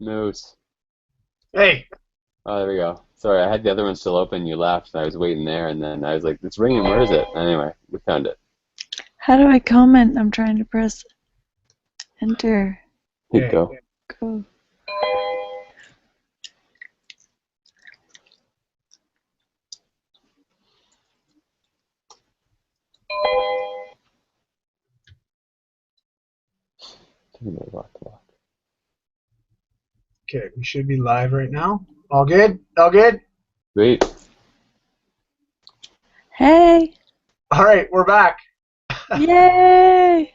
Moose. Hey, Oh, there we go. Sorry, I had the other one still open. You left, and I was waiting there, and then I was like, "It's ringing. Where is it?" Anyway, we found it. How do I comment? I'm trying to press enter. Here you hey, go. Go. okay, we should be live right now. All good? All good? Sweet. Hey! All right, we're back. Yay!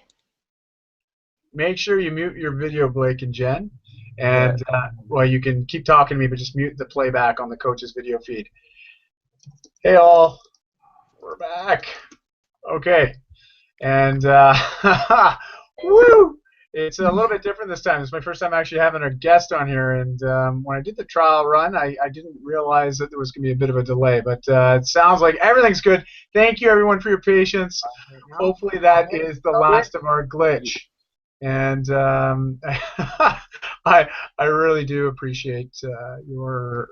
Make sure you mute your video, Blake and Jen. And, well, you can keep talking to me, but just mute the playback on the coach's video feed. Hey, all. We're back. Okay. And, woo! It's a little bit different this time. It's my first time actually having a guest on here, and when I did the trial run, I didn't realize that there was going to be a bit of a delay, but it sounds like everything's good. Thank you, everyone, for your patience. Hopefully that is the last of our glitch, and I really do appreciate your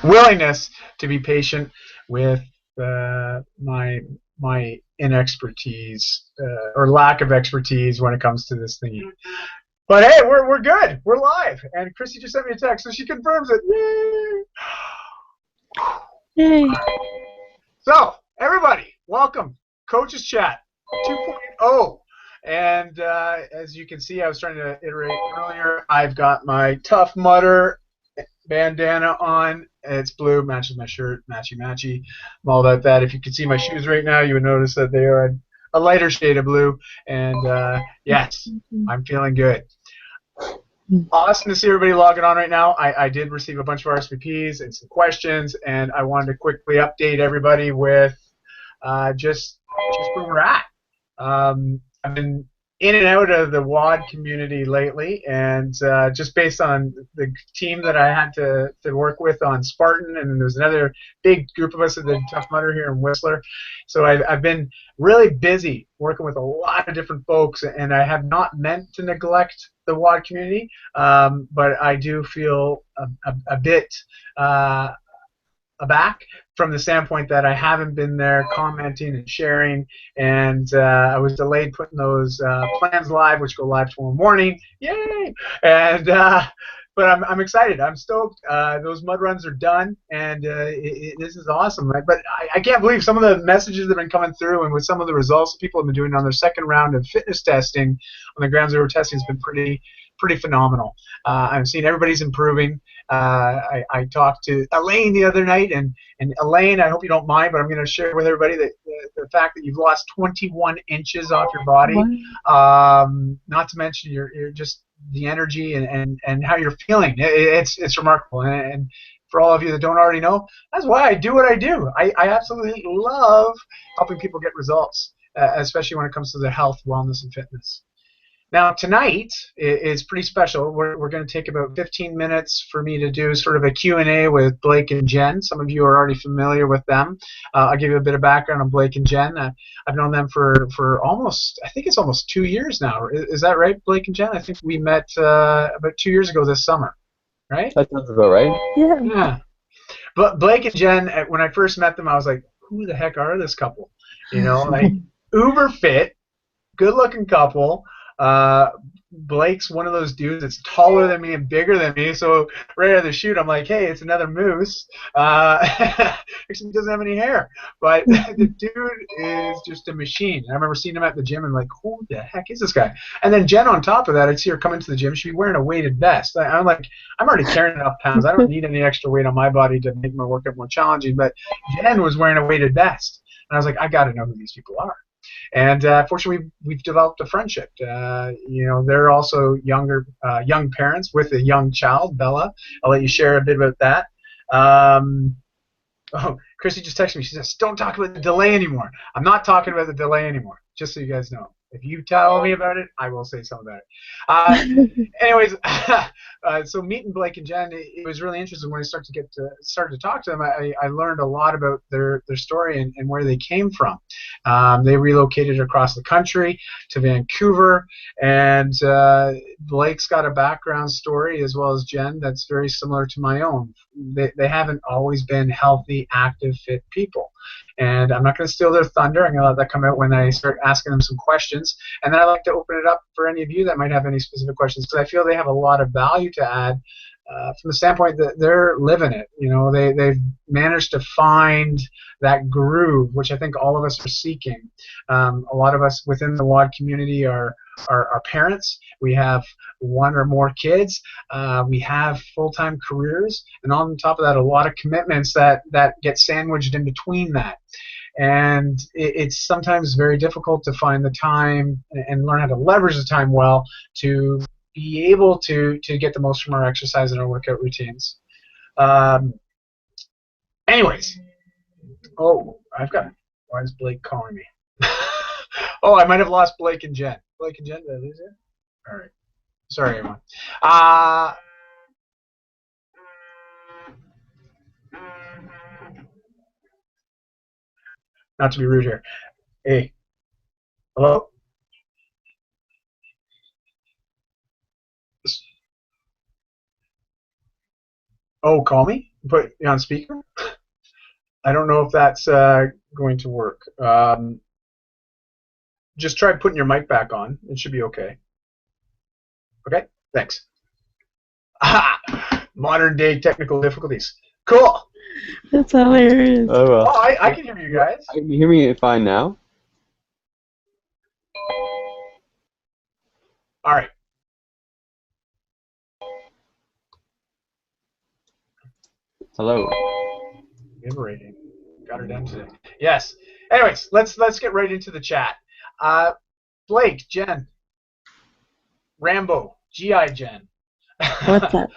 willingness to be patient with my inexpertise or lack of expertise when it comes to this thing. But hey, we're good. We're live. And Chrissy just sent me a text, so she confirms it. Yay! Yay! So, everybody, welcome. Coach's Chat 2.0. And as you can see, I was trying to iterate earlier. I've got my Tough Mudder bandana on. It's blue, matches my shirt, matchy. I'm all about that. If you could see my shoes right now, you would notice that they are a lighter shade of blue. And yes, I'm feeling good. Awesome to see everybody logging on right now. I did receive a bunch of RSVPs and some questions, and I wanted to quickly update everybody with just where we're at. I've been in and out of the WOD community lately, and just based on the team that I had to work with on Spartan, and there's another big group of us at the Tough Mudder here in Whistler. So I've been really busy working with a lot of different folks, and I have not meant to neglect the WOD community, but I do feel a bit aback from the standpoint that I haven't been there commenting and sharing, and I was delayed putting those plans live, which go live tomorrow morning. Yay! And but I'm excited. I'm stoked. Those mud runs are done, and this is awesome. But I can't believe some of the messages that have been coming through, and with some of the results people have been doing on their second round of fitness testing on the ground zero testing has been pretty phenomenal. I've seen everybody's improving. I talked to Elaine the other night, and Elaine, I hope you don't mind, but I'm going to share with everybody that the fact that you've lost 21 inches off your body, not to mention your just the energy and how you're feeling. It's remarkable. And for all of you that don't already know, that's why I do what I do. I absolutely love helping people get results, especially when it comes to their health, wellness, and fitness. Now, tonight is pretty special. We're going to take about 15 minutes for me to do sort of a Q&A with Blake and Jen. Some of you are already familiar with them. I'll give you a bit of background on Blake and Jen. I've known them for almost, I think it's almost 2 years now. Is that right, Blake and Jen? I think we met about 2 years ago this summer, right? That sounds about right. Yeah. But Blake and Jen, when I first met them, I was like, who the heck are this couple? You know, like uber fit, good-looking couple. Blake's one of those dudes that's taller than me and bigger than me, so right out of the chute I'm like, hey, it's another moose. Except he doesn't have any hair, but the dude is just a machine. I remember seeing him at the gym and like, who the heck is this guy? And then Jen, on top of that, I'd see her come into the gym, she'd be wearing a weighted vest. I'm like, I'm already carrying enough pounds, I don't need any extra weight on my body to make my workout more challenging, but Jen was wearing a weighted vest, and I was like, I gotta know who these people are. And fortunately, we've developed a friendship. You know, they're also young parents with a young child, Bella. I'll let you share a bit about that. Oh, Chrissy just texted me. She says, "Don't talk about the delay anymore." I'm not talking about the delay anymore. Just so you guys know, If you tell me about it, I will say something about it. Anyways, so meeting Blake and Jen, it was really interesting when I started to talk to them. I learned a lot about their story and where they came from. They relocated across the country to Vancouver, and Blake's got a background story as well as Jen that's very similar to my own. They haven't always been healthy, active, fit people. And I'm not going to steal their thunder. I'm going to let that come out when I start asking them some questions. And then I'd like to open it up for any of you that might have any specific questions, because I feel they have a lot of value to add from the standpoint that they're living it. You know, they've managed to find that groove, which I think all of us are seeking. A lot of us within the WOD community are parents. We have one or more kids. We have full-time careers, and on top of that, a lot of commitments that get sandwiched in between that. And it's sometimes very difficult to find the time and learn how to leverage the time well to be able to get the most from our exercise and our workout routines. Anyways, why is Blake calling me? Oh, I might have lost Blake and Jen. Blake and Jen, did I lose it? All right. Sorry, everyone. Not to be rude here. Hey. Hello? Oh, call me? Put you on speaker? I don't know if that's going to work. Just try putting your mic back on. It should be okay. Okay? Thanks. Modern day technical difficulties. Cool. That's hilarious. Oh, well. Oh, I can hear you guys. Can you hear me fine now? All right. Hello. Liberating. Got her done today. Yes. Anyways, let's get right into the chat. Blake, Jen, Rambo, GI Jen. What's up?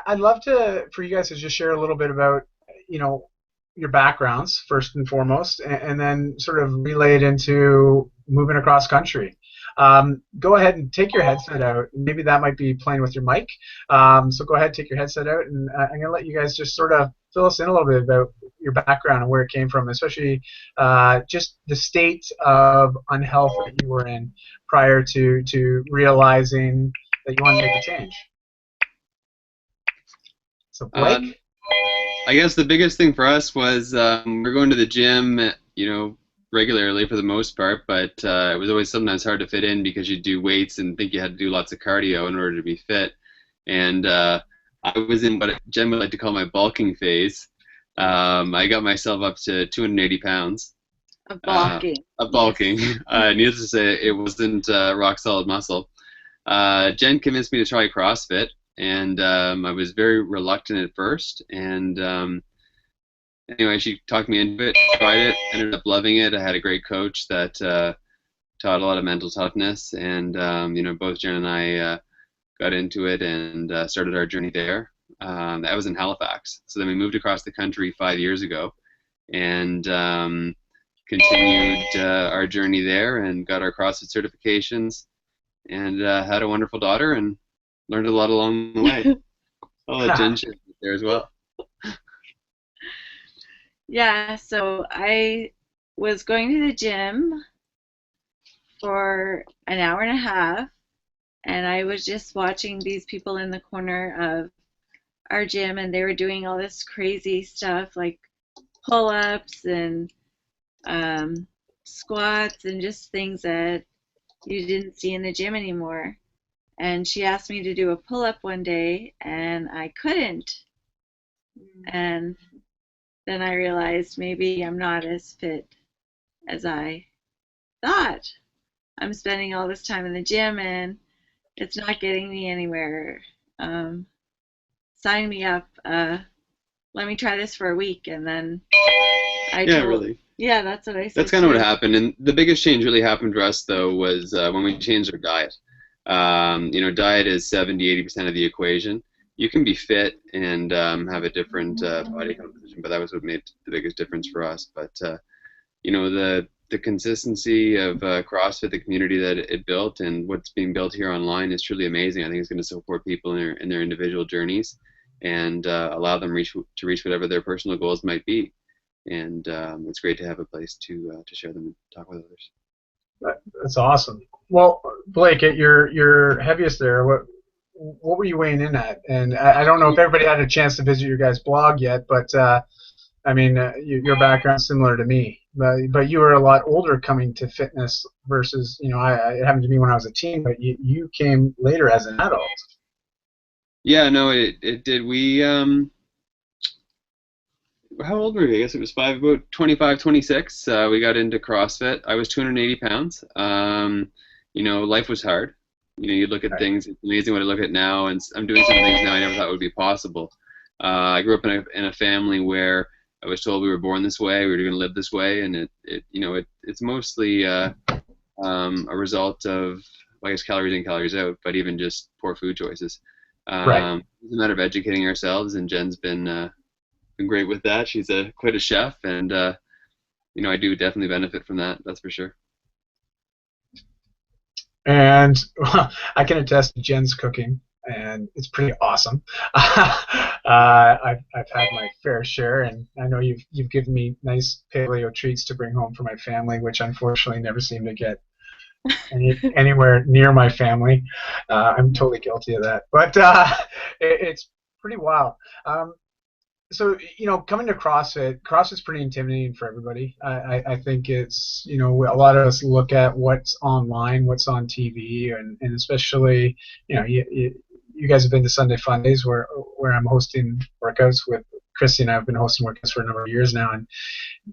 I'd love for you guys to just share a little bit about, you know, your backgrounds first and foremost, and then sort of relay it into moving across country. Go ahead and take your headset out. Maybe that might be playing with your mic. So go ahead, take your headset out, and I'm going to let you guys just sort of fill us in a little bit about your background and where it came from, especially just the state of unhealth that you were in prior to realizing that you wanted to make a change. So Blake? I guess the biggest thing for us was we're going to the gym, you know, regularly for the most part, but it was always sometimes hard to fit in because you do weights and think you had to do lots of cardio in order to be fit. And I was in what Jen would like to call my bulking phase. I got myself up to 280 pounds. Of bulking. Of bulking. Needless to say, it wasn't rock solid muscle. Jen convinced me to try CrossFit, and I was very reluctant at first. And anyway, she talked me into it, tried it, ended up loving it. I had a great coach that taught a lot of mental toughness, and you know, both Jen and I got into it and started our journey there. That was in Halifax. So then we moved across the country 5 years ago, and continued our journey there and got our CrossFit certifications, and had a wonderful daughter and learned a lot along the way. I'll let Jen share there as well. Yeah, so I was going to the gym for an hour and a half, and I was just watching these people in the corner of our gym, and they were doing all this crazy stuff like pull-ups and squats and just things that you didn't see in the gym anymore. And she asked me to do a pull-up one day, and I couldn't. And then I realized maybe I'm not as fit as I thought. I'm spending all this time in the gym, and it's not getting me anywhere. Sign me up. Let me try this for a week, and then Really. Yeah, that's what I said. That's kind of what happened, and the biggest change really happened for us though was when we changed our diet. You know, diet is 70–80% of the equation. You can be fit and have a different body composition, but that was what made the biggest difference for us. But you know, the the consistency of CrossFit, the community that it built, and what's being built here online is truly amazing. I think it's going to support people in their individual journeys and allow them to reach whatever their personal goals might be. And it's great to have a place to share them and talk with others. That's awesome. Well, Blake, at your heaviest there, what were you weighing in at? And I don't know if everybody had a chance to visit your guys' blog yet, but I mean, your background's similar to me. But you were a lot older coming to fitness versus, you know, it happened to me when I was a teen, but you came later as an adult. Yeah, no, it did. We how old were we? I guess it was about 25, 26. We got into CrossFit. I was 280 pounds. You know, life was hard. You know, you look at things. It's amazing what I look at now, and I'm doing some things now I never thought would be possible. I grew up in a family where I was told we were born this way, we were going to live this way, and it's mostly a result of, I guess, calories in, calories out, but even just poor food choices. Right. It's a matter of educating ourselves, and Jen's been great with that. She's quite a chef, and you know, I do definitely benefit from that. That's for sure. And well, I can attest to Jen's cooking, and it's pretty awesome. I've had my fair share, and I know you've given me nice paleo treats to bring home for my family, which unfortunately never seem to get anywhere near my family. I'm totally guilty of that, but it's pretty wild. So, you know, coming to CrossFit's pretty intimidating for everybody. I think it's, you know, a lot of us look at what's online, what's on TV, and especially, you know, you guys have been to Sunday Fun Days where I'm hosting workouts with Christy, and I've been hosting workouts for a number of years now, and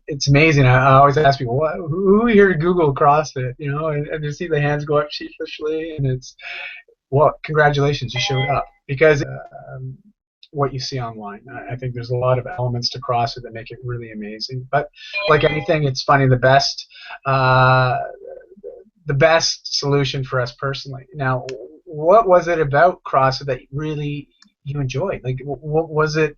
it's amazing. I always ask people, who here Google CrossFit, you know, and you see the hands go up sheepishly, and it's, well, congratulations, you showed up, because what you see online. I think there's a lot of elements to CrossFit that make it really amazing. But like anything, it's funny, the best solution for us personally. Now, what was it about CrossFit that really you enjoyed? Like, what was it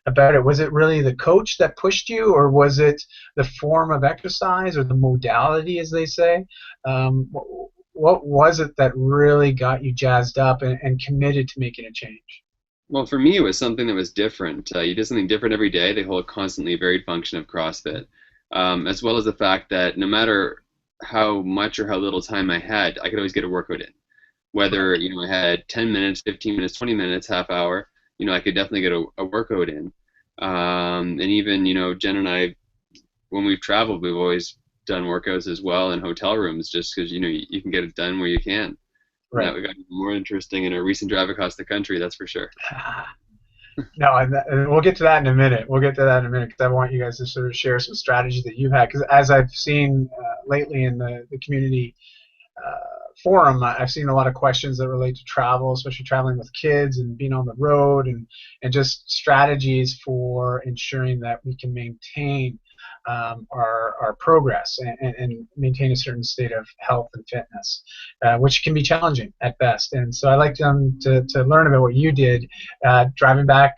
about it? Was it really the coach that pushed you, or was it the form of exercise, or the modality, as they say? What was it that really got you jazzed up and committed to making a change? Well, for me, it was something that was different. You did something different every day. The whole constantly varied function of CrossFit, as well as the fact that no matter how much or how little time I had, I could always get a workout in. Whether, you know, I had 10 minutes, 15 minutes, 20 minutes, half hour, you know, I could definitely get a workout in. And even, you know, Jen and I, when we've traveled, we've always done workouts as well in hotel rooms, just because, you know, you can get it done where you can. Right. That got even more interesting in our recent drive across the country, that's for sure. No, and we'll get to that in a minute. Because I want you guys to sort of share some strategies that you've had. Because as I've seen lately in the community forum, I've seen a lot of questions that relate to travel, especially traveling with kids and being on the road, and just strategies for ensuring that we can maintain our progress and maintain a certain state of health and fitness, which can be challenging at best. And so I'd like to learn about what you did driving back,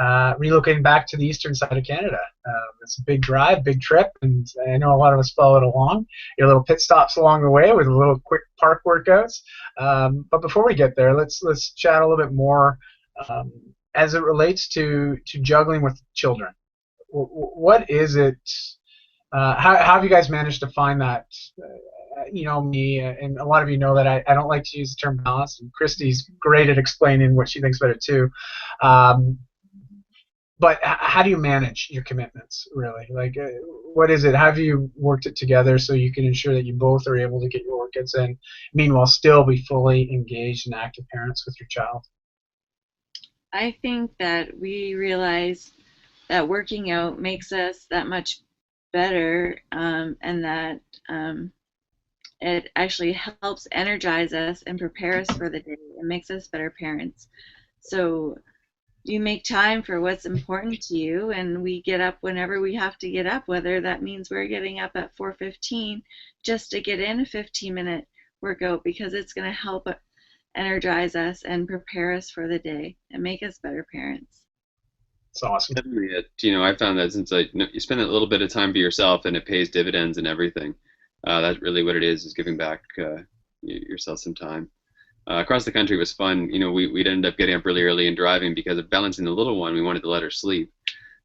relocating back to the eastern side of Canada. It's a big drive, big trip, and I know a lot of us followed along. Your little pit stops along the way with a little quick park workouts. But before we get there, let's chat a little bit more as it relates to juggling with children. What is it? How have you guys managed to find that? You know me, and a lot of you know that I don't like to use the term balance, and Christy's great at explaining what she thinks about it too. But how do you manage your commitments, really? Like, what is it? How have you worked it together so you can ensure that you both are able to get your workouts in, meanwhile still be fully engaged and active parents with your child? I think that we realize that working out makes us that much better, and that it actually helps energize us and prepare us for the day. It makes us better parents. So you make time for what's important to you, and we get up whenever we have to get up, whether that means we're getting up at 4:15 just to get in a 15-minute workout, because it's going to help energize us and prepare us for the day and make us better parents. It's awesome. Definitely, you know, I found that since you spend a little bit of time for yourself, and it pays dividends and everything. That's really what it is giving back yourself some time. Across the country was fun. We'd end up getting up really early and driving because of balancing the little one. We wanted to let her sleep.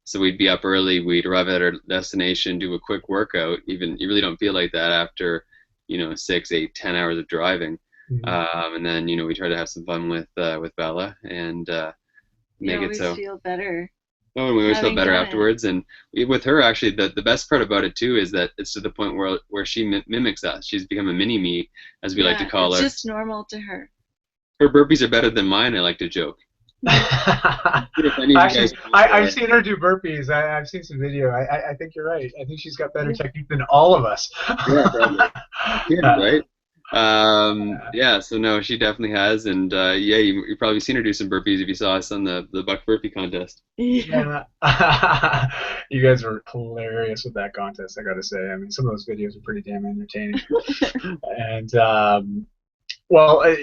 So we'd be up early, we'd arrive at our destination, do a quick workout. Even you really don't feel like that after, 6, 8, 10 hours of driving. And then, we try to have some fun with Bella and You make it always so. feel better Oh, and we always felt having better done it. afterwards. And with her, actually, the best part about it too is that it's to the point where she mimics us. She's become a mini me, as we like to call it's her. just normal to her. Her burpees are better than mine, I like to joke. Actually, I've seen her do burpees. I've seen some video. I think you're right. I think she's got better technique than all of us. Yeah, probably. Yeah, right? Yeah, so no, she definitely has. And yeah, you've probably seen her do some burpees if you saw us on the Buck Burpee contest. Yeah. You guys were hilarious with that contest, I gotta say. I mean, some of those videos are pretty damn entertaining. And, well,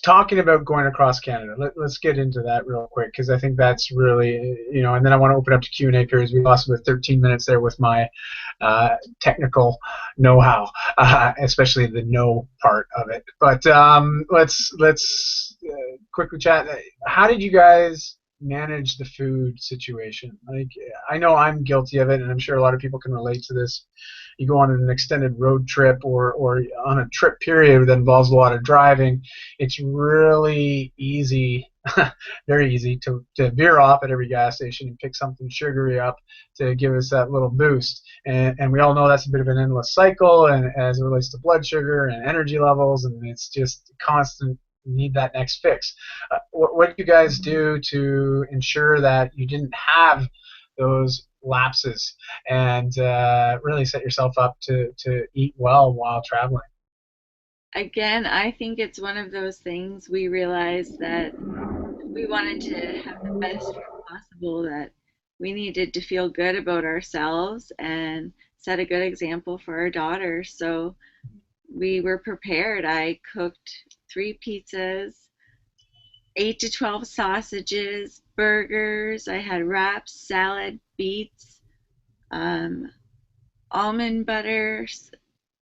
talking about going across Canada, let's get into that real quick because I think that's really, and then I want to open up to Q&A periods. We lost about 13 minutes there with my technical know-how, especially the no part of it. But let's quickly chat. How did you guys manage the food situation? Like, I know I'm guilty of it, and I'm sure a lot of people can relate to this. You go on an extended road trip or on a trip period that involves a lot of driving, it's really easy, very easy to veer off at every gas station and pick something sugary up to give us that little boost. And we all know that's a bit of an endless cycle, and as it relates to blood sugar and energy levels, and it's just constant need that next fix. What did you guys do to ensure that you didn't have those lapses and really set yourself up to eat well while traveling? Again, I think it's one of those things we realized that we wanted to have the best trip possible, that we needed to feel good about ourselves and set a good example for our daughter. So we were prepared. I cooked 3 pizzas, 8 to 12 sausages, burgers. I had wraps, salad, beets, almond butters.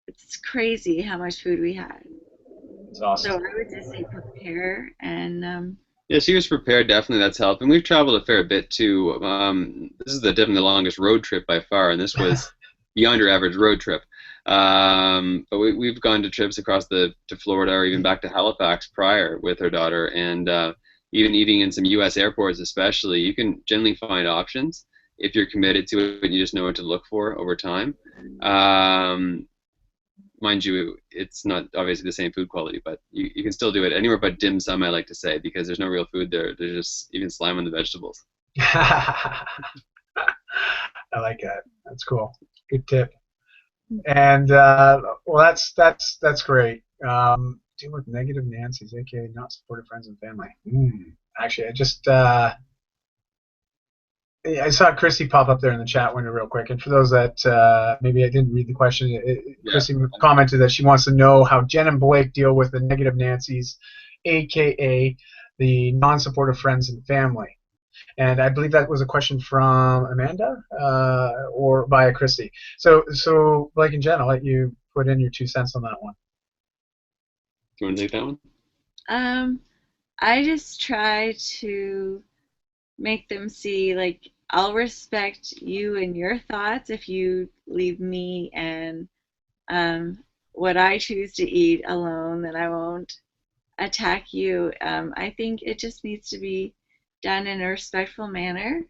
It's crazy how much food we had. It's awesome. So I would just say prepare and Yeah, she was prepared. Definitely, that's helped. And we've traveled a fair bit too. This is definitely the longest road trip by far, and this was beyond your average road trip. But we've gone to trips across to Florida or even back to Halifax prior with her daughter, and even eating in some U.S. airports, especially, you can generally find options if you're committed to it and you just know what to look for over time. Mind you, it's not obviously the same food quality, but you can still do it anywhere but dim sum, I like to say, because there's no real food there. There's just even slime on the vegetables. I like that. That's cool. Good tip. And well, that's great. Deal with negative Nancy's, aka not supportive friends and family. Actually, I saw Chrissy pop up there in the chat window real quick, and for those that maybe I didn't read the question, Chrissy commented that she wants to know how Jen and Blake deal with the negative Nancy's, aka the non-supportive friends and family. And I believe that was a question from Amanda or via Chrissy. So Blake and Jen, I'll let you put in your 2 cents on that one. Do you want to take that one? I just try to make them see, like, I'll respect you and your thoughts if you leave me and what I choose to eat alone, then I won't attack you. I think it just needs to be done in a respectful manner.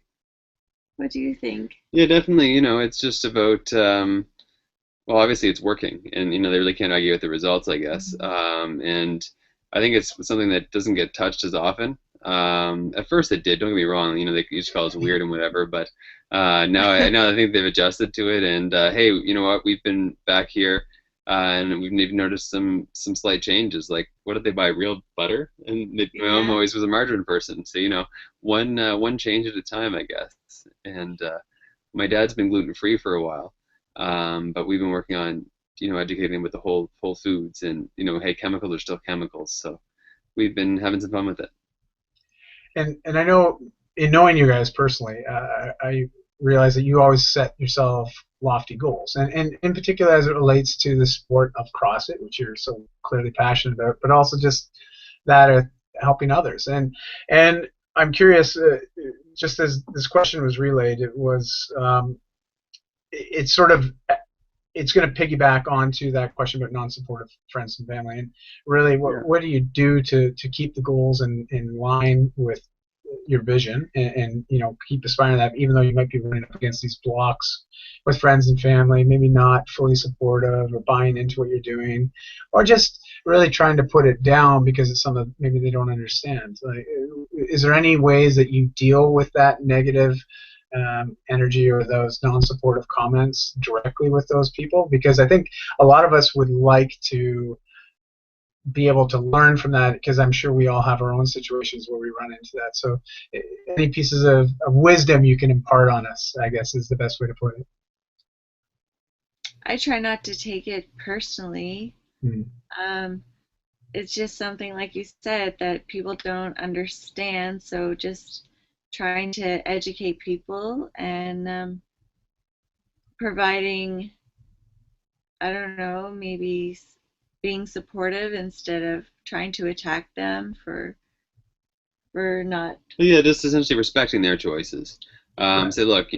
What do you think? Yeah, definitely. It's just about, well, obviously it's working, and they really can't argue with the results, I guess. And I think it's something that doesn't get touched as often. At first it did, don't get me wrong, they used to call us weird and whatever, but now I think they've adjusted to it, and hey, you know what, we've been back here, and we've even noticed some slight changes, like, what did they buy, real butter? And my mom always was a margarine person, so one change at a time, I guess. And my dad's been gluten-free for a while, but we've been working on educating him with the whole foods, and hey, chemicals are still chemicals, so we've been having some fun with it. And I know, in knowing you guys personally, I realize that you always set yourself lofty goals, and in particular as it relates to the sport of CrossFit, which you're so clearly passionate about, but also just that of helping others. And I'm curious, just as this question was relayed, it was it's sort of it's going to piggyback onto that question about non-supportive friends and family. And really, what do you do to keep the goals in line with your vision, and keep aspiring to that, even though you might be running up against these blocks with friends and family, maybe not fully supportive or buying into what you're doing, or just really trying to put it down because it's something maybe they don't understand. Like, is there any ways that you deal with that negative energy or those non-supportive comments directly with those people? Because I think a lot of us would like to be able to learn from that, because I'm sure we all have our own situations where we run into that. So any pieces of wisdom you can impart on us, I guess, is the best way to put it. I try not to take it personally. It's just something, like you said, that people don't understand, so just trying to educate people and providing, I don't know, maybe being supportive instead of trying to attack them for not. Yeah, just essentially respecting their choices. Right. Say, look,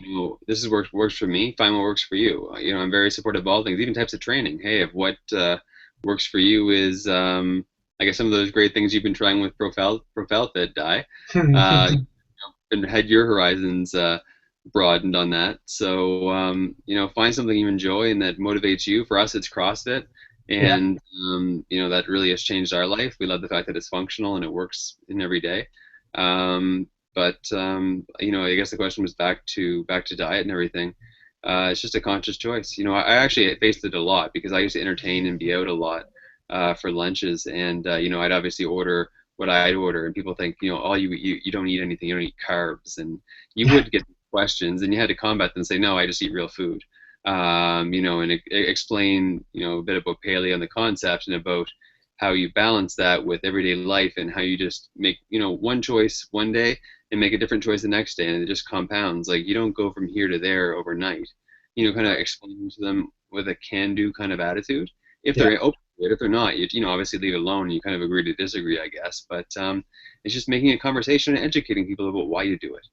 this is works for me. Find what works for you. I'm very supportive of all things, even types of training. Hey, if what works for you is, I guess, some of those great things you've been trying with Profile Fit, and had your horizons broadened on that. So find something you enjoy and that motivates you. For us, it's CrossFit, and that really has changed our life. We love the fact that it's functional and it works in every day. But I guess the question was back to diet and everything. It's just a conscious choice. I actually faced it a lot because I used to entertain and be out a lot for lunches, and I'd obviously order what I'd order, and people think, all you don't eat anything, you don't eat carbs, and you would get questions, and you had to combat them and say, no, I just eat real food, and explain, a bit about paleo and the concept, and about how you balance that with everyday life, and how you just make, one choice one day and make a different choice the next day, and it just compounds. Like, you don't go from here to there overnight. Kind of explain to them with a can-do kind of attitude. If they're open to it, if they're not, you obviously leave it alone, and you kind of agree to disagree, I guess. But it's just making a conversation and educating people about why you do it.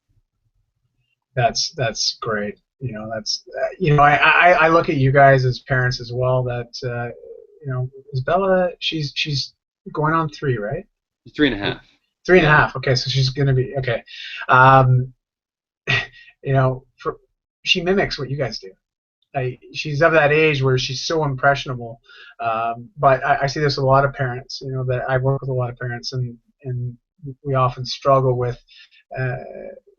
That's great. That's I look at you guys as parents as well. That is Bella? She's going on 3, right? 3.5. 3.5. Okay, so she's gonna be okay. She mimics what you guys do. She's of that age where she's so impressionable. But I see this with a lot of parents. That I work with a lot of parents, and we often struggle with.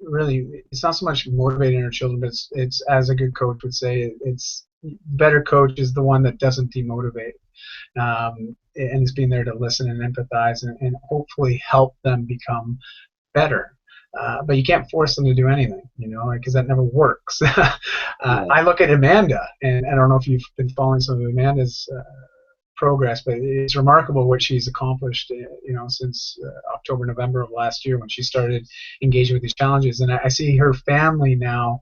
Really, it's not so much motivating our children, but it's as a good coach would say, it's better coach is the one that doesn't demotivate, and is being there to listen and empathize and hopefully help them become better. But you can't force them to do anything, because that never works. I look at Amanda, and I don't know if you've been following some of Amanda's progress, but it's remarkable what she's accomplished, since October, November of last year when she started engaging with these challenges. And I see her family now,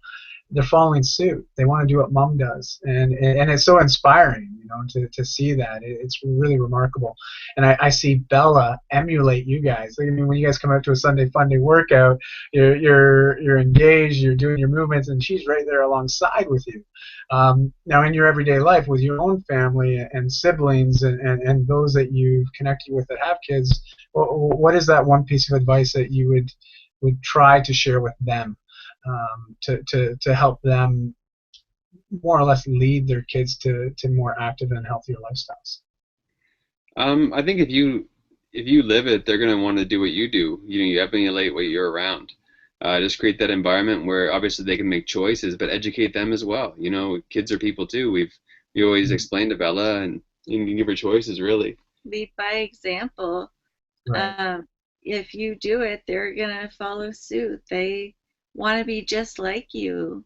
they're following suit. They want to do what mom does, and it's so inspiring, to see that. It's really remarkable. And I see Bella emulate you guys. I mean, when you guys come out to a Sunday Fun Day workout, you're engaged, you're doing your movements, and she's right there alongside with you. Now, in your everyday life with your own family and siblings and those that you've connected with that have kids, what is that one piece of advice that you would try to share with them? To help them more or less lead their kids to more active and healthier lifestyles. I think if you live it, they're going to want to do what you do. You emulate what you're around. Just create that environment where obviously they can make choices, but educate them as well. Kids are people too. We always explain to Bella, and you can give her choices, really. Lead by example. Right. If you do it, they're going to follow suit. They want to be just like you.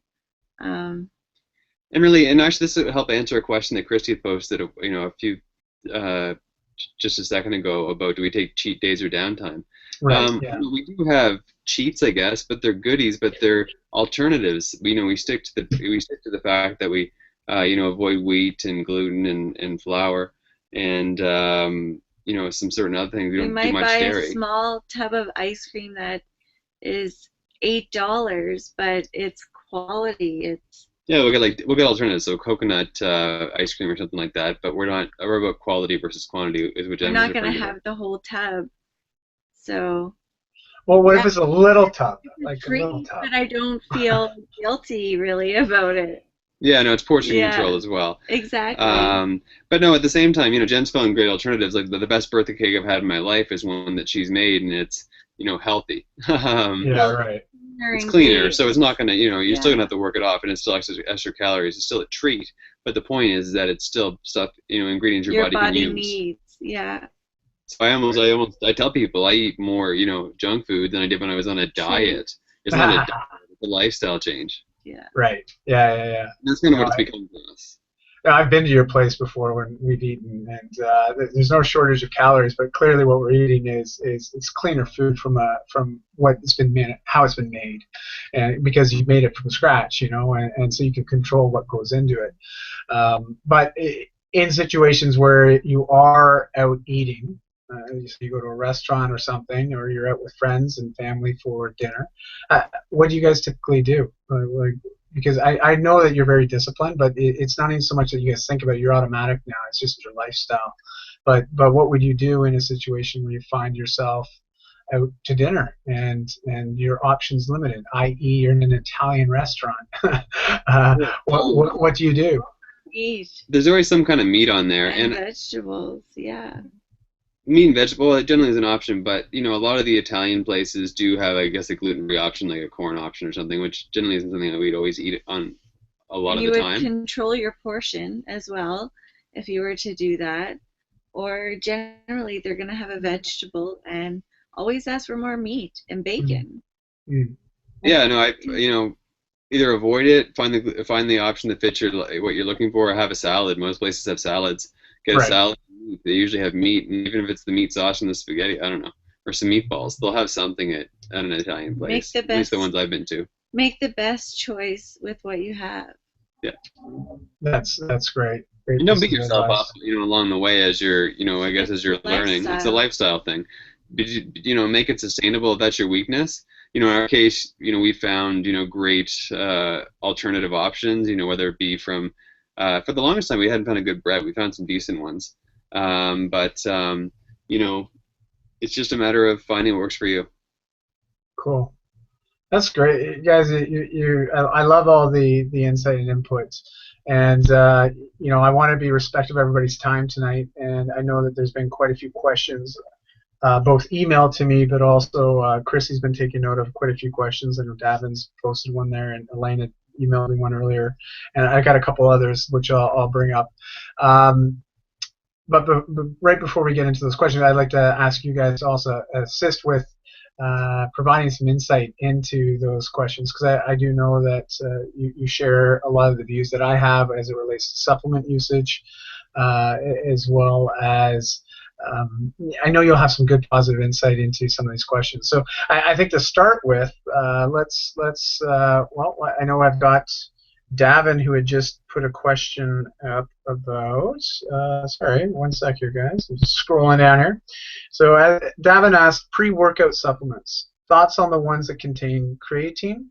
And actually, this will help answer a question that Christy posted, a few just a second ago about, do we take cheat days or downtime? Right. Yeah. We do have cheats, I guess, but they're goodies, but they're alternatives. We stick to the fact that we avoid wheat and gluten and flour and some certain other things. We You don't do might much buy a dairy. small tub of ice cream that is $8, but it's quality. It's Yeah, we'll get alternatives, so coconut ice cream or something like that. But we're about quality versus quantity, is what we're Jen was not going to referring to. have the whole tub. So Well, what if yeah, it's a little tub, it's like a a little treat, tub? but I don't feel guilty really about it. Yeah, no, it's portion control Yeah, as well. exactly. But no, at the same time, Jen's found great alternatives. Like the best birthday cake I've had in my life is one that she's made, and it's healthy. Yeah. Well, Right. cleaner It's cleaner, so it's ingredients. not gonna, you're still gonna Yeah, have to work it off, and it's still extra calories. It's still a treat, but the point is that it's still stuff, ingredients your your body can body use. needs. Yeah, So I tell people I eat more, junk food than I did when I was on a true. diet. It's not a diet; it's a lifestyle change. Yeah. Right. Yeah. Yeah. Yeah. And that's kind of No, what it's become for us. I've been to your place before when we've eaten, and there's no shortage of calories. But clearly, what we're eating is it's cleaner food from what it's been made, how it's been made, and because you made it from scratch, and so you can control what goes into it. But in situations where you are out eating, so you go to a restaurant or something, or you're out with friends and family for dinner, what do you guys typically do? Because I know that you're very disciplined, but it's not even so much that you guys think about it. You're automatic now. It's just your lifestyle. But what would you do in a situation where you find yourself out to dinner and your options limited, i.e., you're in an Italian restaurant? What do you do? Meat There's always some kind of meat on there, and and vegetables. Yeah. meat and vegetable it generally is an option, but a lot of the Italian places do have, I guess, a gluten-free option, like a corn option or something, which generally isn't something that we'd always eat on a lot And of you the would time. control your portion as well if you were to do that. Or generally, they're going to have a vegetable and always ask for more meat and bacon. Mm. Yeah, no, either avoid it, find the option that fits what you're looking for, or have a salad. Most places have salads. Get a Right. salad. They usually have meat, and even if it's the meat sauce and the spaghetti, I don't know, or some meatballs, they'll have something at an Italian Make place. the At least the best ones I've been to. make the best choice with what you have. Yeah. That's great. Great And don't piece beat of yourself up, advice. along the way as I guess It's as you're a learning. It's a lifestyle. lifestyle thing. But make it sustainable if that's your weakness. In our case, we found, great alternative options, whether it be from, for the longest time, we hadn't found a good bread. We found some decent ones. But it's just a matter of finding what works for you. Cool. That's great, you guys. I love all the insight and inputs, and I want to be respectful of everybody's time tonight. And I know that there's been quite a few questions, both emailed to me, but also Chrissy's been taking note of quite a few questions. I know Davin's posted one there, and Elena emailed me one earlier, and I got a couple others which I'll bring up. But right before we get into those questions, I'd like to ask you guys to also assist with providing some insight into those questions, because I do know that you share a lot of the views that I have as it relates to supplement usage, as well as I know you'll have some good positive insight into some of these questions. So I think to start with, let's well, I know I've got Davin, who had just put a question up about, sorry, one sec here, guys. I'm just scrolling down here. So Davin asked, pre-workout supplements. Thoughts on the ones that contain creatine?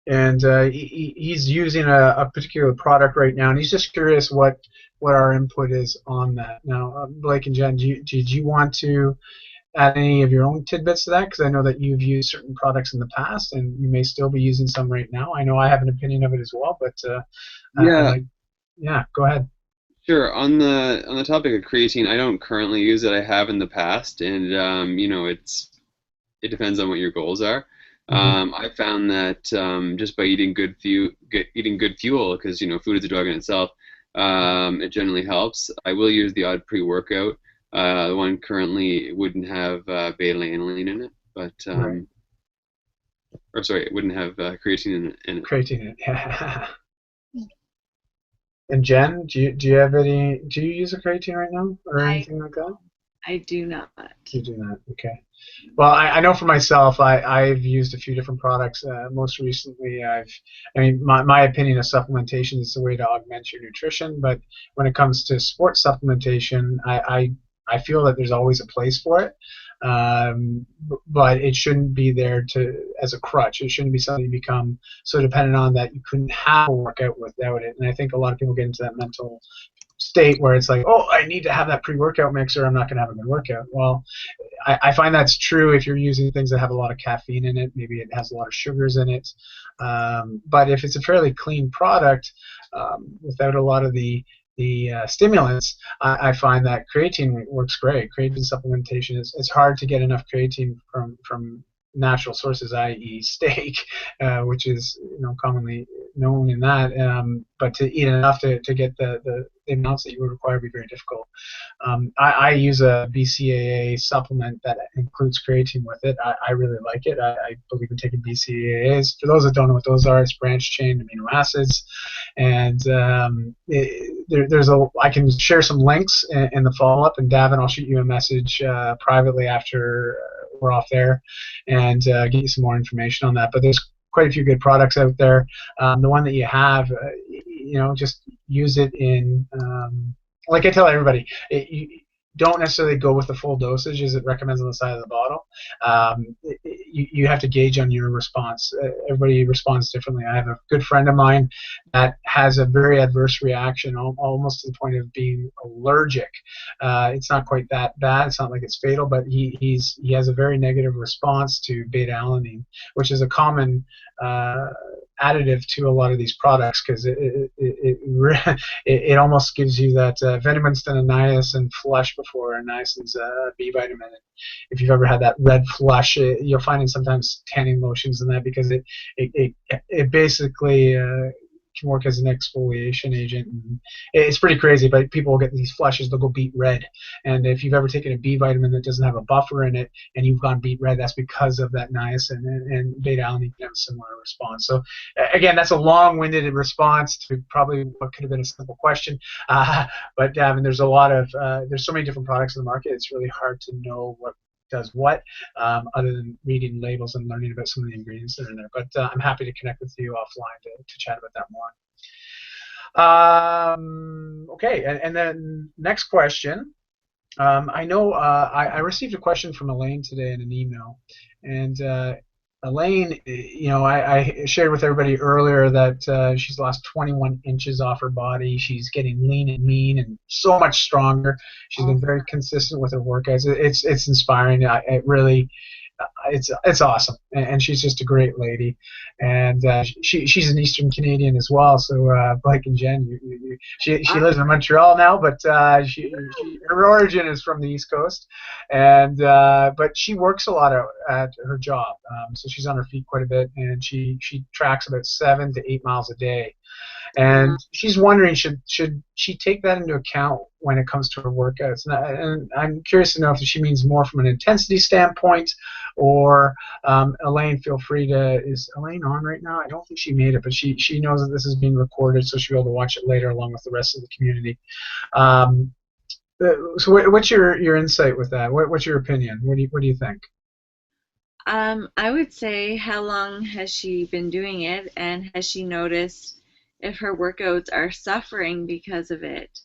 And he's using a particular product right now, and he's just curious what our input is on that. Now, Blake and Jen, did you want to add any of your own tidbits to that? Because I know that you've used certain products in the past, and you may still be using some right now. I know I have an opinion of it as well, but Yeah, yeah, go ahead. sure. On the topic of creatine, I don't currently use it. I have in the past, and it depends on what your goals are. I found that just by eating good fuel, because food is a drug in itself, it generally helps. I will use the odd pre-workout. The one currently wouldn't have beta-alanine in it, but Right. or sorry, it wouldn't have creatine in it. Creatine. Yeah. And Jen, do you have any? Do you use a creatine right now or I anything like that? I do not. You do not. Okay. Well, I know for myself, I've used a few different products. Most recently, I mean, my opinion of supplementation is a way to augment your nutrition, but when it comes to sports supplementation, I feel that there's always a place for it, but it shouldn't be there as a crutch. It shouldn't be something you become so dependent on that you couldn't have a workout without it. And I think a lot of people get into that mental state where it's like, oh, I need to have that pre-workout mix or I'm not going to have a good workout. Well, I find that's true if you're using things that have a lot of caffeine in it. Maybe it has a lot of sugars in it. But if it's a fairly clean product without a lot of the stimulants, I find that creatine works great. Creatine supplementation it's hard to get enough creatine from natural sources, i.e., steak, which is commonly known in that. But to eat enough to get the amounts that you would require would be very difficult. I use a BCAA supplement that includes creatine with it. I really like it. I believe in taking BCAAs. For those that don't know what those are, it's branched-chain amino acids. And I can share some links in the follow-up. And Davin, I'll shoot you a message privately after we're off there and get you some more information on that. But there's quite a few good products out there. The one that you have, just use it in, like I tell everybody, you don't necessarily go with the full dosage as it recommends on the side of the bottle. You have to gauge on your response. Everybody responds differently. I have a good friend of mine that has a very adverse reaction, almost to the point of being allergic. It's not quite that bad. It's not like it's fatal, but he has a very negative response to beta-alanine, which is a common additive to a lot of these products because it almost gives you that vitamin niacin flush before niacin's B vitamin. If you've ever had that red flush, you'll find in sometimes tanning lotions and that because it basically can work as an exfoliation agent. And it's pretty crazy, but people will get these flushes, they'll go beet red. And if you've ever taken a B vitamin that doesn't have a buffer in it and you've gone beet red, that's because of that niacin, and beta-alanine can have a similar response. So again, that's a long-winded response to probably what could have been a simple question. But Davin, there's so many different products in the market, it's really hard to know what does what, other than reading labels and learning about some of the ingredients that are in there. But I'm happy to connect with you offline to chat about that more. Okay, and then next question. I know I received a question from Elaine today in an email, and Elaine, I shared with everybody earlier that she's lost 21 inches off her body. She's getting lean and mean and so much stronger. She's been very consistent with her workouts. It's inspiring. It's awesome, and she's just a great lady, and she's an Eastern Canadian as well. So Blake and Jen, she lives in Montreal now, but her origin is from the East Coast, and but she works a lot at her job, so she's on her feet quite a bit, and she tracks about 7 to 8 miles a day. And she's wondering, should she take that into account when it comes to her workouts? And I'm curious to know if she means more from an intensity standpoint, or Elaine, feel free to. Is Elaine on right now? I don't think she made it, but she knows that this is being recorded, so she'll be able to watch it later along with the rest of the community. So what's your insight with that? What's your opinion? What do you think? I would say, how long has she been doing it, and has she noticed if her workouts are suffering because of it?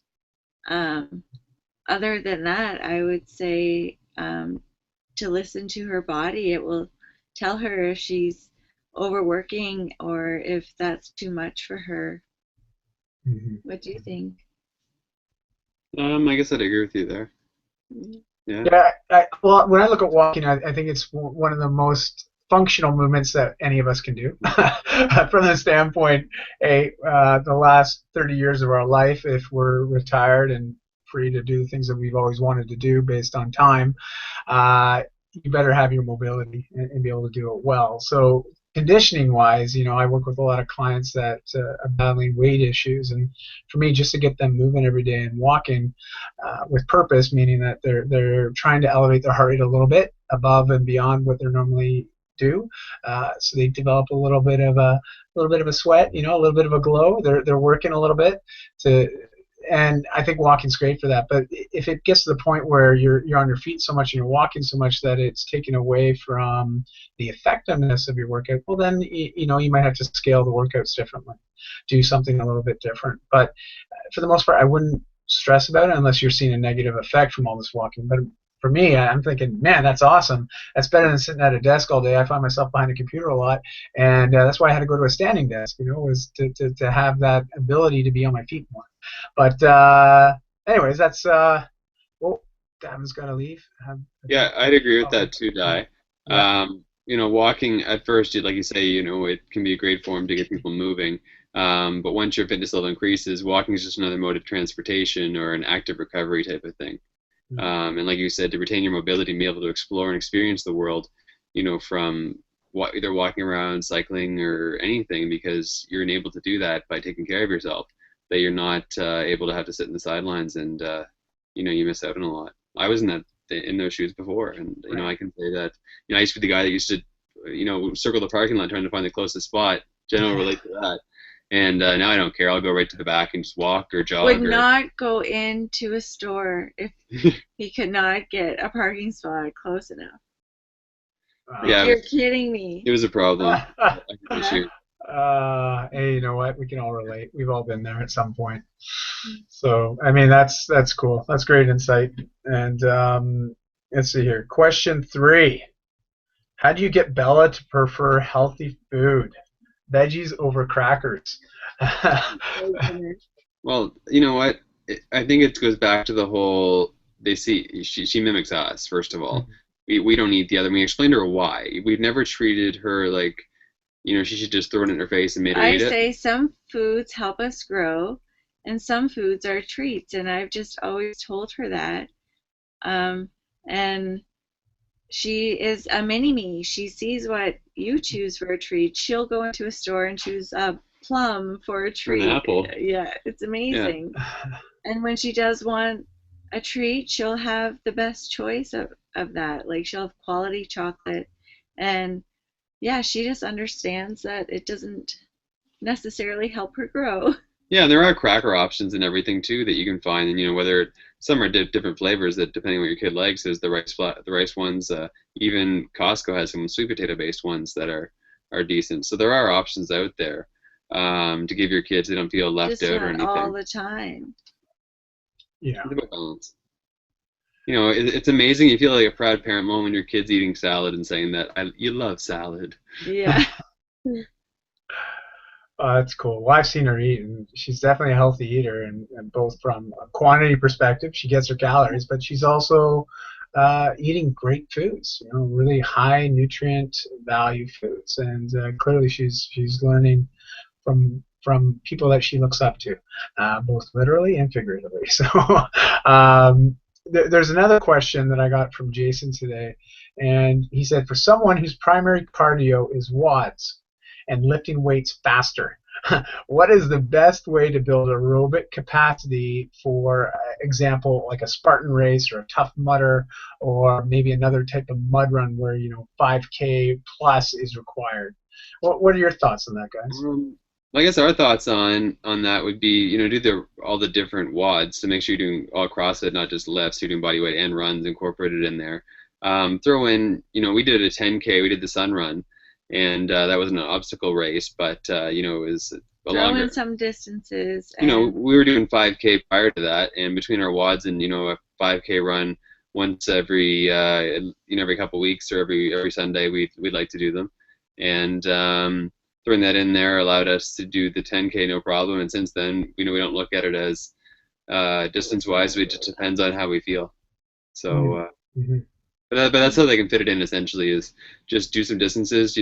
Other than that, I would say to listen to her body. It will tell her if she's overworking or if that's too much for her. Mm-hmm. What do you think? I guess I'd agree with you there. Yeah. Well, when I look at walking, I think it's one of the most functional movements that any of us can do. From the standpoint, the last 30 years of our life, if we're retired and free to do the things that we've always wanted to do based on time, you better have your mobility and be able to do it well. So conditioning wise, I work with a lot of clients that are battling weight issues, and for me, just to get them moving every day and walking with purpose, meaning that they're trying to elevate their heart rate a little bit above and beyond what they're normally do, so they develop a little bit of a sweat, a little bit of a glow. They're working a little bit to and I think walking's great for that. But if it gets to the point where you're on your feet so much and you're walking so much that it's taken away from the effectiveness of your workout, well then you might have to scale the workouts differently, do something a little bit different. But for the most part, I wouldn't stress about it unless you're seeing a negative effect from all this walking. But for me, I'm thinking, man, that's awesome. That's better than sitting at a desk all day. I find myself behind a computer a lot, and that's why I had to go to a standing desk. Was to have that ability to be on my feet more. But anyways, that's well, Davin's got to leave. Yeah, I'd agree with that too, Di. Yeah. Walking at first, like you say, it can be a great form to get people moving. But once your fitness level increases, walking is just another mode of transportation or an active recovery type of thing. And like you said, to retain your mobility and be able to explore and experience the world, from either walking around, cycling, or anything, because you're enabled to do that by taking care of yourself, that you're not able to have to sit in the sidelines and, you miss out on a lot. I was in those shoes before, and, I can say that, I used to be the guy that used to, circle the parking lot trying to find the closest spot. Jen will relate to that. And now I don't care. I'll go right to the back and just walk or jog. Would not go into a store if he could not get a parking spot close enough. Yeah, you're kidding me. It was a problem. Hey, you know what? We can all relate. We've all been there at some point. So, I mean, that's cool. That's great insight. And let's see here. Question 3. How do you get Bella to prefer healthy food? Veggies over crackers. Well, you know what? I think it goes back to the whole, she mimics us, first of all. We don't eat the other. We explained to her why. We've never treated her like, she should just throw it in her face and made her eat it. I say some foods help us grow, and some foods are treats, and I've just always told her that. And she is a mini-me. She sees what you choose for a treat. She'll go into a store and choose a plum for a treat. An apple. Yeah, it's amazing. Yeah. And when she does want a treat, she'll have the best choice of that. Like, she'll have quality chocolate. And, yeah, she just understands that it doesn't necessarily help her grow. Yeah, and there are cracker options and everything, too, that you can find. And, whether some are different flavors that, depending on what your kid likes, is the rice ones. Even Costco has some sweet potato-based ones that are decent. So there are options out there to give your kids so they don't feel left out or anything. Just not all the time. Yeah. It's about balance. It's amazing. You feel like a proud parent moment when your kid's eating salad and saying that you love salad. Yeah. That's cool. Well, I've seen her eat, and she's definitely a healthy eater, and both from a quantity perspective, she gets her calories, but she's also eating great foods, really high nutrient value foods, and clearly she's learning from people that she looks up to, both literally and figuratively. So there's another question that I got from Jason today, and he said, for someone whose primary cardio is WODs and lifting weights faster, what is the best way to build aerobic capacity for example, like a Spartan race or a Tough Mudder, or maybe another type of mud run where 5K plus is required? What are your thoughts on that, guys? I guess our thoughts on that would be, do all the different WODs to make sure you're doing all CrossFit, not just lifts. You're doing body weight and runs incorporated in there. Throw in, we did a 10K. We did the Sun Run, and that wasn't an obstacle race, but it was a throw longer. In some distances. We were doing 5K prior to that, and between our WODs and a 5K run once every every couple weeks or every Sunday, we'd like to do them, and throwing that in there allowed us to do the 10K no problem. And since then, we don't look at it as distance-wise. It just depends on how we feel. So. But that's how they can fit it in, essentially, is just do some distances.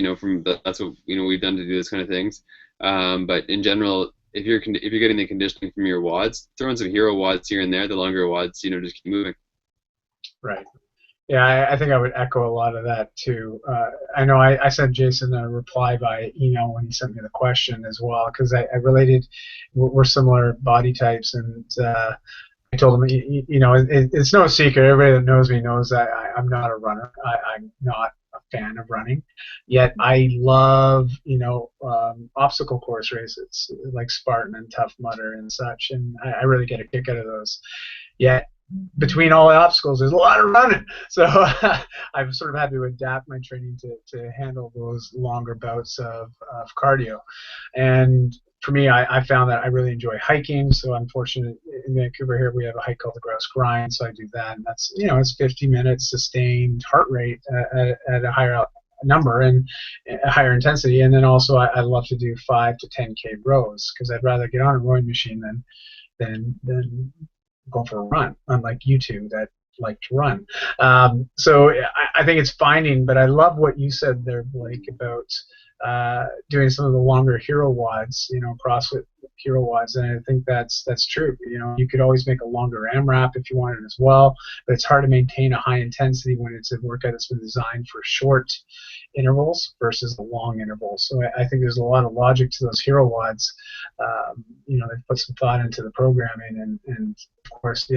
That's what we've done to do this kind of things. But in general, if you're getting the conditioning from your WODs, throw in some hero WODs here and there. The longer WODs, just keep moving. Right. Yeah, I think I would echo a lot of that too. I know I sent Jason a reply by email when he sent me the question as well, because I related. We're similar body types, and I told him, it's no secret. Everybody that knows me knows that I'm not a runner. I'm not a fan of running. Yet I love, obstacle course races like Spartan and Tough Mudder and such, and I really get a kick out of those. Yet between all the obstacles, there's a lot of running. So I've sort of had to adapt my training to handle those longer bouts of cardio. And for me, I found that I really enjoy hiking. So I'm fortunate in Vancouver here we have a hike called the Grouse Grind. So I do that, and that's it's 50 minutes sustained heart rate at a higher number and a higher intensity. And then also I love to do 5 to 10K rows because I'd rather get on a rowing machine than go for a run, unlike you two that like to run. So I think it's finding, but I love what you said there, Blake, about doing some of the longer hero WODs, CrossFit hero WODs, and I think that's true. You could always make a longer AMRAP if you wanted as well, but it's hard to maintain a high intensity when it's a workout that's been designed for short intervals versus the long intervals. So I think there's a lot of logic to those hero WODs. They've put some thought into the programming, and of course,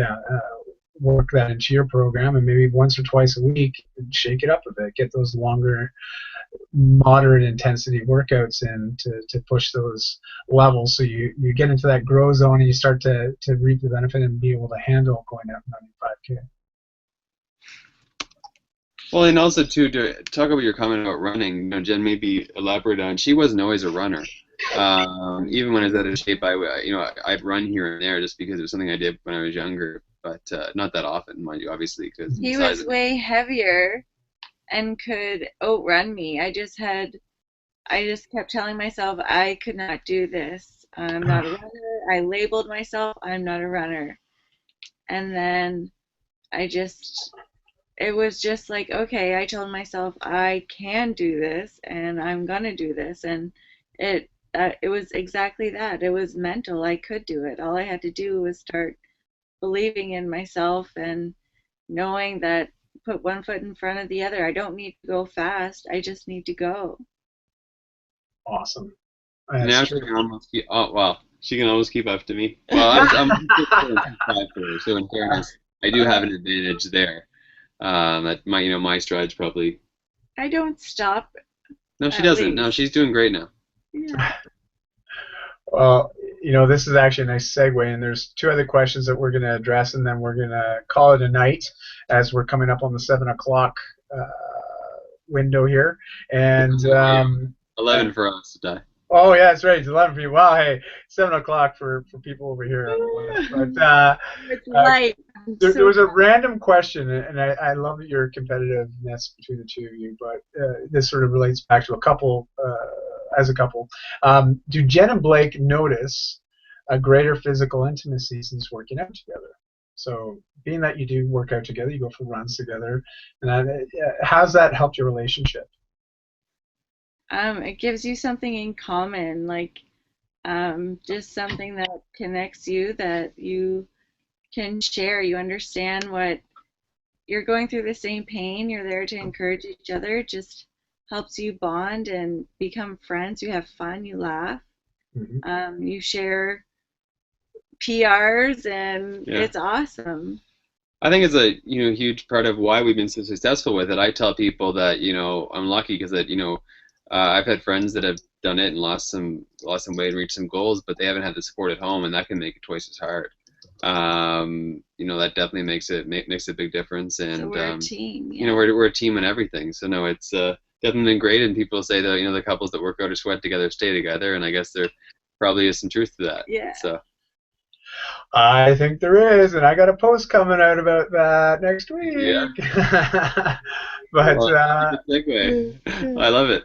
work that into your program, and maybe once or twice a week, shake it up a bit, get those longer, moderate intensity workouts in to push those levels, so you get into that grow zone and you start to reap the benefit and be able to handle going out and running 5K. Well, and also too, to talk about your comment about running, Jen maybe elaborate on. She wasn't always a runner. Even when I was out of shape, I'd run here and there just because it was something I did when I was younger, but not that often, mind you, obviously, because he was way heavier and could outrun me. I just kept telling myself I could not do this. I'm not a runner. I labeled myself I'm not a runner, and then it was just like, okay, I told myself I can do this and I'm gonna do this, and it was exactly that. It was mental. I could do it. All I had to do was start believing in myself and knowing that put one foot in front of the other. I don't need to go fast. I just need to go. Awesome. Now she can almost keep. Oh wow, she can almost keep up to me. Well, I'm so in fairness, I do have an advantage there. That my stride's probably. I don't stop. No, she doesn't. No, she's doing great now. Yeah. Well, this is actually a nice segue, and there's two other questions that we're going to address, and then we're going to call it a night as we're coming up on the 7 o'clock window here. And 11 for us today. Oh yeah, that's right. It's 11 for you. Wow, hey, 7 o'clock for people over here. But it's light. There was a random question, and I love your competitiveness between the two of you. But this sort of relates back to a couple. As a couple, do Jen and Blake notice a greater physical intimacy since working out together? So, being that you do work out together, you go for runs together, and how's that helped your relationship? It gives you something in common, like just something that connects you, that you can share. You understand what you're going through, the same pain. You're there to encourage each other. It just helps you bond and become friends. You have fun. You laugh. Mm-hmm. You share PRs, and it's awesome. I think it's a huge part of why we've been so successful with it. I tell people that I'm lucky because that I've had friends that have done it and lost some weight and reached some goals, but they haven't had the support at home, and that can make it twice as hard. That definitely makes a big difference. And so we're a team. Yeah. We're a team in everything. So no, it's definitely been great. And people say that the couples that work out or sweat together stay together, and I guess there probably is some truth to that. Yeah. So. I think there is, and I got a post coming out about that next week. Yeah. But I love it.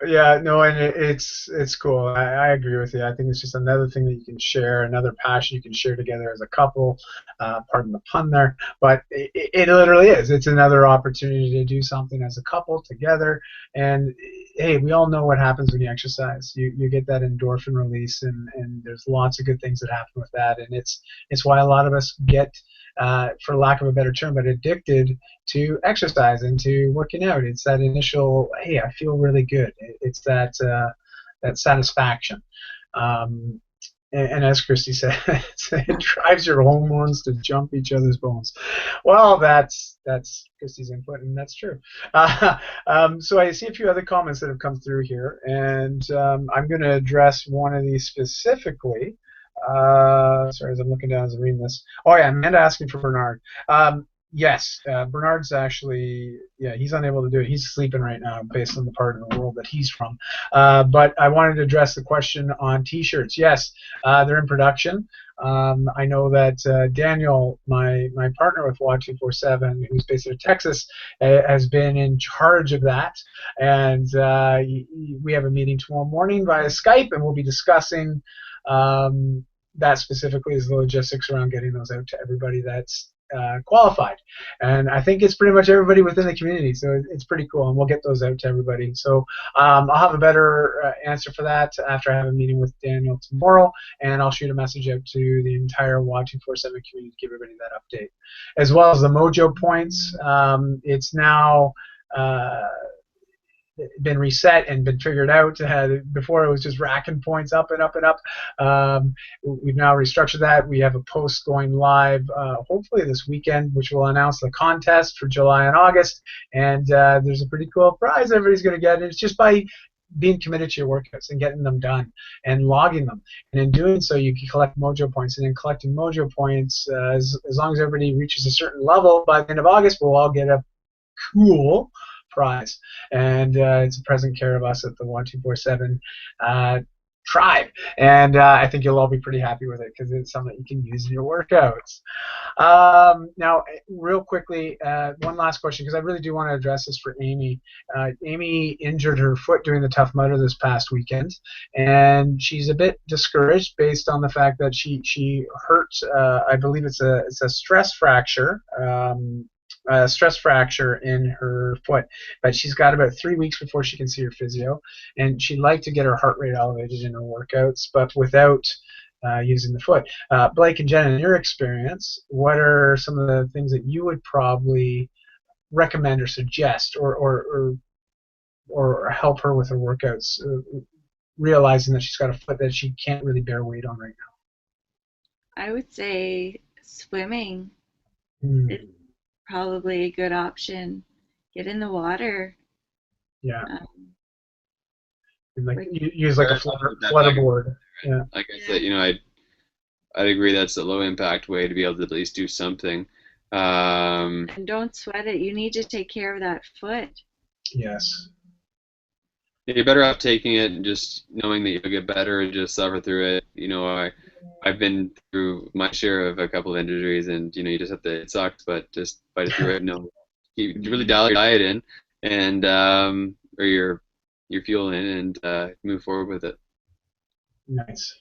Yeah, no, and it's cool. I agree with you. I think it's just another thing that you can share, another passion you can share together as a couple. Pardon the pun there, but it literally is. It's another opportunity to do something as a couple together. And hey, we all know what happens when you exercise. You get that endorphin release, and there's lots of good things that happen with that. And it's why a lot of us get, for lack of a better term, but addicted to exercise and to working out. It's that initial, hey, I feel really good. It's that satisfaction. And as Christy said, it drives your hormones to jump each other's bones. Well, that's Christy's input, and that's true. So I see a few other comments that have come through here, and I'm going to address one of these specifically. Sorry, as I'm looking down as I'm reading this. Oh yeah, Amanda asking for Bernard. Yes, Bernard's actually, yeah, he's unable to do it. He's sleeping right now based on the part of the world that he's from. But I wanted to address the question on T-shirts. Yes, they're in production. I know that Daniel, my partner with WOD 247, who's based in Texas, has been in charge of that. And we have a meeting tomorrow morning via Skype, and we'll be discussing that specifically is the logistics around getting those out to everybody that's qualified. And I think it's pretty much everybody within the community, so it's pretty cool, and we'll get those out to everybody. So I'll have a better answer for that after I have a meeting with Daniel tomorrow, and I'll shoot a message out to the entire WOD 247 community to give everybody that update. As well as the Mojo points, it's now been reset and been figured out. Before it was just racking points up and up and up. We've now restructured that. We have a post going live hopefully this weekend, which will announce the contest for July and August. And there's a pretty cool prize everybody's going to get. And it's just by being committed to your workouts and getting them done and logging them. And in doing so, you can collect Mojo points. And in collecting Mojo points, as long as everybody reaches a certain level, by the end of August, we'll all get a cool prize, and it's a present care of us at the WOD 247 tribe, and I think you'll all be pretty happy with it because it's something that you can use in your workouts. Now, real quickly, one last question, because I really do want to address this for Amy. Amy injured her foot doing the Tough Mudder this past weekend, and she's a bit discouraged based on the fact that she hurt, I believe it's a stress fracture, in her foot, but she's got about 3 weeks before she can see her physio, and she'd like to get her heart rate elevated in her workouts, but without using the foot. Blake and Jen, in your experience, what are some of the things that you would probably recommend or suggest, or help her with her workouts, realizing that she's got a foot that she can't really bear weight on right now? I would say swimming. Mm. Probably a good option. Get in the water. Yeah. Use like a flutter board. Yeah. Like I said, I'd agree that's a low impact way to be able to at least do something. And don't sweat it. You need to take care of that foot. Yes. You're better off taking it and just knowing that you'll get better and just suffer through it. I've been through my share of a couple of injuries, and you just have to. It sucks, but just fight it through it. You really dial your diet in, and or your fuel in, and move forward with it. Nice.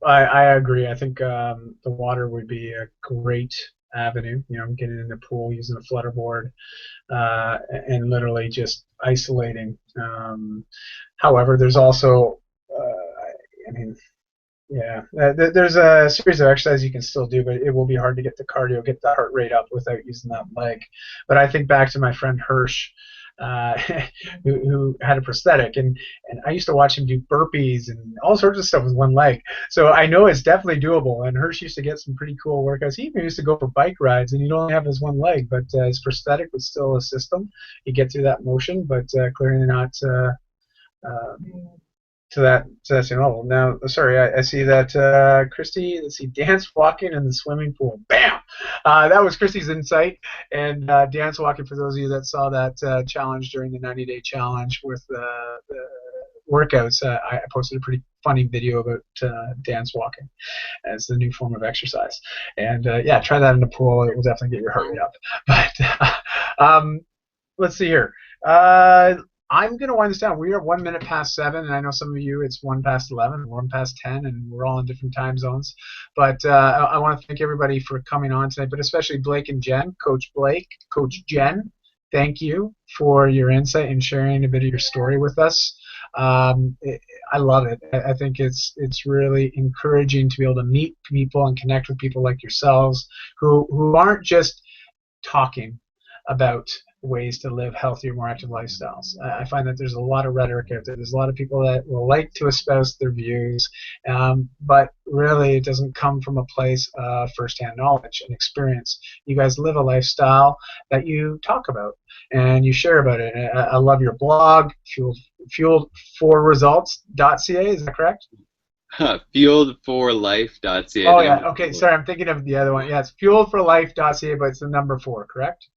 I agree. I think the water would be a great avenue. Getting in the pool, using a flutter board, and literally just isolating. However, there's also, there's a series of exercises you can still do, but it will be hard to get the cardio, get the heart rate up without using that leg. But I think back to my friend Hirsch, who had a prosthetic, and I used to watch him do burpees and all sorts of stuff with one leg. So I know it's definitely doable, and Hirsch used to get some pretty cool workouts. He even used to go for bike rides, and he'd only have his one leg, but his prosthetic would still assist him. He'd get through that motion, but clearly not to that same level. Now, sorry, I see that Christy, let's see, dance walking in the swimming pool. Bam! That was Christy's insight. And dance walking, for those of you that saw that challenge during the 90-day challenge with the workouts, I posted a pretty funny video about dance walking as the new form of exercise. And yeah, try that in the pool. It will definitely get your heart rate up. But let's see here. I'm going to wind this down. We are 1 minute past 7, and I know some of you it's 1 past 11, 1 past 10, and we're all in different time zones. But I want to thank everybody for coming on tonight, but especially Blake and Jen, Coach Blake, Coach Jen. Thank you for your insight and sharing a bit of your story with us. I love it. I think it's really encouraging to be able to meet people and connect with people like yourselves who aren't just talking about ways to live healthier, more active lifestyles. I find that there's a lot of rhetoric out there. There's a lot of people that will like to espouse their views, but really it doesn't come from a place of firsthand knowledge and experience. You guys live a lifestyle that you talk about and you share about it. I love your blog, fueled4results.ca, is that correct? Fueled4life.ca. Oh yeah, okay, sorry, I'm thinking of the other one. Yeah, it's fueled4life.ca, but it's the number 4, correct?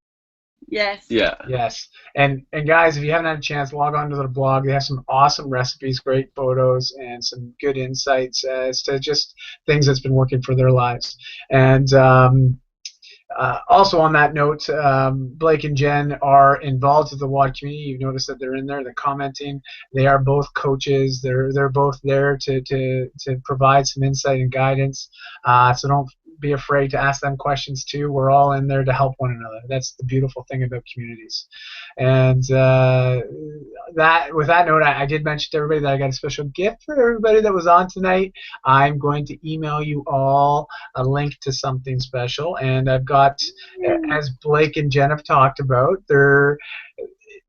Yes. Yeah. Yes. And guys, if you haven't had a chance, log on to their blog. They have some awesome recipes, great photos, and some good insights as to just things that's been working for their lives. And also on that note, Blake and Jen are involved with the WOD community. You've noticed that they're in there, they're commenting. They are both coaches. They're both there to provide some insight and guidance. So don't be afraid to ask them questions too. We're all in there to help one another. That's the beautiful thing about communities. And with that note, I did mention to everybody that I got a special gift for everybody that was on tonight. I'm going to email you all a link to something special, and I've got, as Blake and Jen have talked about, their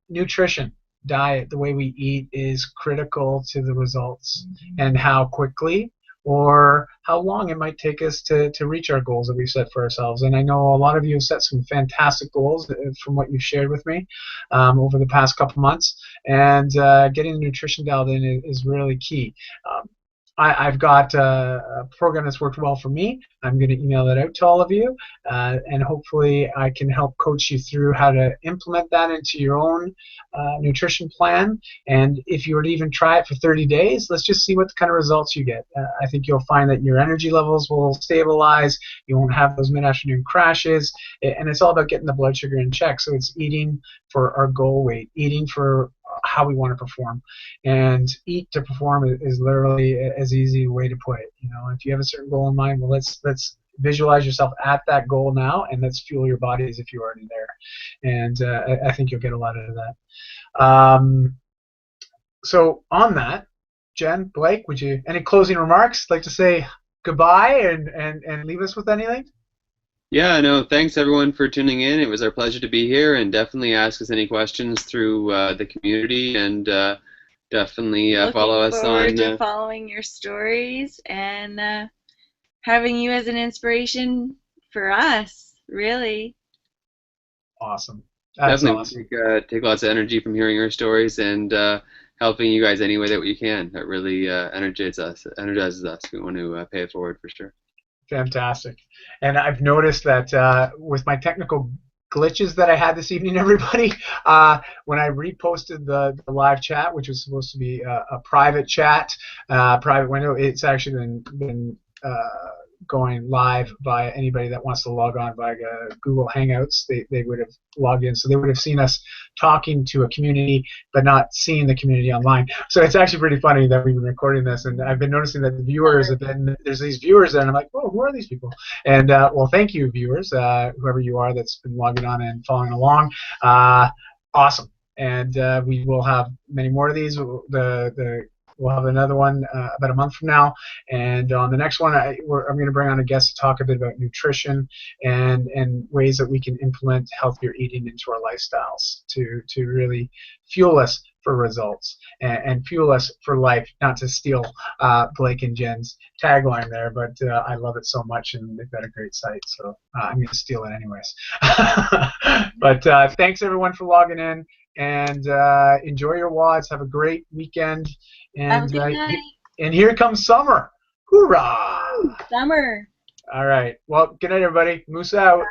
nutrition. Diet, the way we eat, is critical to the results, and how quickly or how long it might take us to reach our goals that we've set for ourselves. And I know a lot of you have set some fantastic goals from what you've shared with me over the past couple months, and getting the nutrition dialed in is really key. I've got a program that's worked well for me. I'm going to email that out to all of you, and hopefully I can help coach you through how to implement that into your own nutrition plan. And if you were to even try it for 30 days, let's just see what kind of results you get. I think you'll find that your energy levels will stabilize. You won't have those mid-afternoon crashes, and it's all about getting the blood sugar in check. So it's eating for our goal weight, eating for how we want to perform. And eat to perform is literally as easy a way to put it. You know, if you have a certain goal in mind, well, let's visualize yourself at that goal now, and let's fuel your body as if you're already there. And I think you'll get a lot out of that. So on that, Jen, Blake, would you any closing remarks? Like to say goodbye and leave us with anything? Yeah, no, thanks everyone for tuning in. It was our pleasure to be here, and definitely ask us any questions through the community, and definitely follow us on. Looking forward to following your stories and having you as an inspiration for us, really. Awesome. That's definitely awesome. Take lots of energy from hearing your stories and helping you guys any way that we can. That really energizes us. We want to pay it forward for sure. Fantastic. And I've noticed that with my technical glitches that I had this evening, everybody, when I reposted the live chat, which was supposed to be a private chat, private window, it's actually been going live by anybody that wants to log on via Google Hangouts. They would have logged in, so they would have seen us talking to a community but not seeing the community online. So it's actually pretty funny that we've been recording this, and I've been noticing that the viewers have been, there's these viewers there, and I'm like, oh, who are these people? And well, thank you, viewers, whoever you are that's been logging on and following along. Awesome. And we will have many more of these. We'll have another one about a month from now, and on the next one, I'm going to bring on a guest to talk a bit about nutrition and ways that we can implement healthier eating into our lifestyles to really fuel us for results and fuel us for life. Not to steal Blake and Jen's tagline there, but I love it so much, and they've got a great site, so I'm going to steal it anyways. But thanks everyone for logging in. And enjoy your WODs. Have a great weekend. And here comes summer. Hoorah! Summer. All right. Well, good night, everybody. Moose out.